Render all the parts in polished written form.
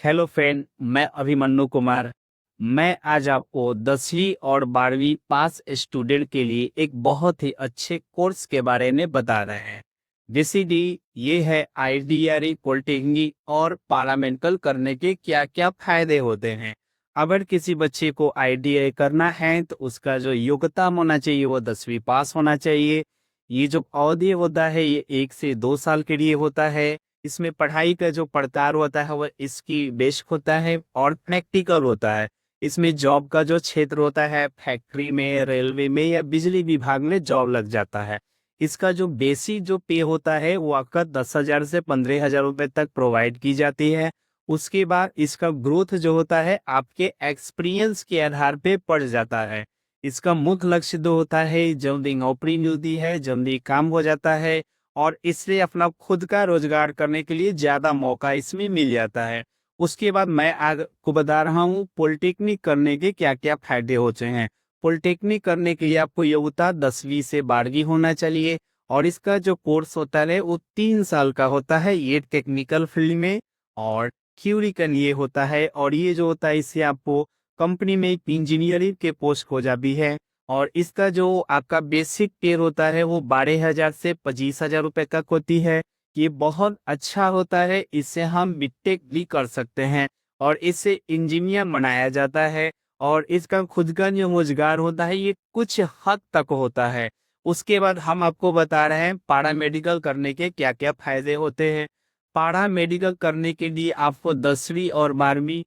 Hello friend, मैं अभिमन्यु कुमार। मैं आज आपको 10वीं और 12वीं पास स्टूडेंट के लिए एक बहुत ही अच्छे कोर्स के बारे में बता रहे हैं। बेसिकली ये है आईडीआरई पॉलिटेक्निक और पारामेडिकल करने के क्या क्या फायदे होते हैं। अगर किसी बच्चे को आईडीआई करना है तो उसका जो योग्यता होना चाहिए वो 10वीं पास होना चाहिए। ये जो अवधि होता है ये 1 से 2 साल के लिए होता है। इसमें पढ़ाई का जो प्रकार होता है वह इसकी बेसिक होता है और प्रैक्टिकल होता है। इसमें जॉब का जो क्षेत्र होता है फैक्ट्री में, रेलवे में या बिजली विभाग में जॉब लग जाता है। इसका जो बेसिक जो पे होता है वो आपका 10,000 से 15,000 रुपए तक प्रोवाइड की जाती है। उसके बाद इसका ग्रोथ जो होता है आपके एक्सपीरियंस के आधार पे पड़ जाता है। इसका मुख्य लक्ष्य जो होता है जल्दी नौकरी मिलती है, जल्दी काम हो जाता है और इससे अपना खुद का रोजगार करने के लिए ज्यादा मौका इसमें मिल जाता है। उसके बाद मैं आपको बता रहा हूँ पॉलिटेक्निक करने के क्या क्या फायदे होते हैं। पॉलिटेक्निक करने के लिए आपको योग्यता 10वीं से 12वीं होना चाहिए और इसका जो कोर्स होता है वो 3 साल का होता है। ये टेक्निकल फील्ड में और थ्योरी का ये होता है और ये जो होता है इससे आपको कंपनी में इंजीनियरिंग के पोस्ट हो जाती है। और इसका जो आपका बेसिक पे होता है वो 12,000 से 25,000 रुपए तक होती है। ये बहुत अच्छा होता है, इससे हम बीटेक भी कर सकते हैं और इससे इंजीनियर बनाया जाता है। और इसका खुद का जो रोजगार होता है ये कुछ हद तक होता है। उसके बाद हम आपको बता रहे हैं पारामेडिकल करने के क्या क्या फायदे होते हैं। पारामेडिकल करने के लिए आपको 10वीं और 12वीं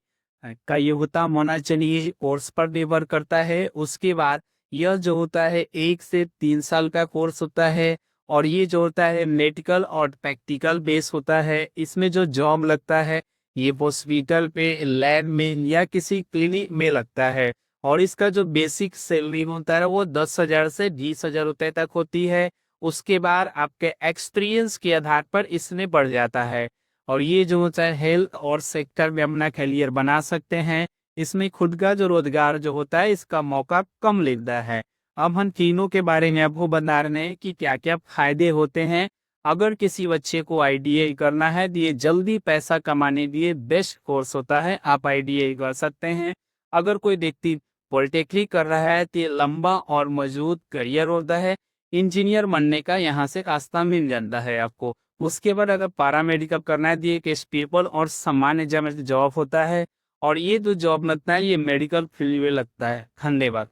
का योग्यता होना चाहिए, कोर्स पर निर्भर करता है। उसके बाद यह जो होता है 1 से 3 साल का कोर्स होता है और ये जो होता है मेडिकल और प्रैक्टिकल बेस होता है। इसमें जो जॉब लगता है ये हॉस्पिटल पे, लैब में या किसी क्लिनिक में लगता है। और इसका जो बेसिक सैलरी होता है वो 10,000 से 20,000 रुपए तक होती है। उसके बाद आपके एक्सपीरियंस के आधार पर इसमें बढ़ जाता है। और ये जो होता है हेल्थ और सेक्टर में अपना करियर बना सकते हैं। इसमें खुद का जो रोजगार जो होता है इसका मौका कम मिलता है। अब हम तीनों के बारे में आपको बता रहे हैं कि क्या क्या फायदे होते हैं। अगर किसी बच्चे को आईडीआई करना है तो ये जल्दी पैसा कमाने के लिए बेस्ट कोर्स होता है, आप आईडीआई कर सकते हैं। अगर कोई व्यक्ति पॉलिटेक्निक कर रहा है तो ये लंबा और मजबूत करियर होता है। इंजीनियर बनने का यहाँ से रास्ता मिल जाता है आपको। उसके बाद अगर पैरामेडिकल करना है तो ये एक स्टेबल और सामान्य जॉब होता है। और ये जो जॉब लगता है ये मेडिकल फील्ड में लगता है। धन्यवाद।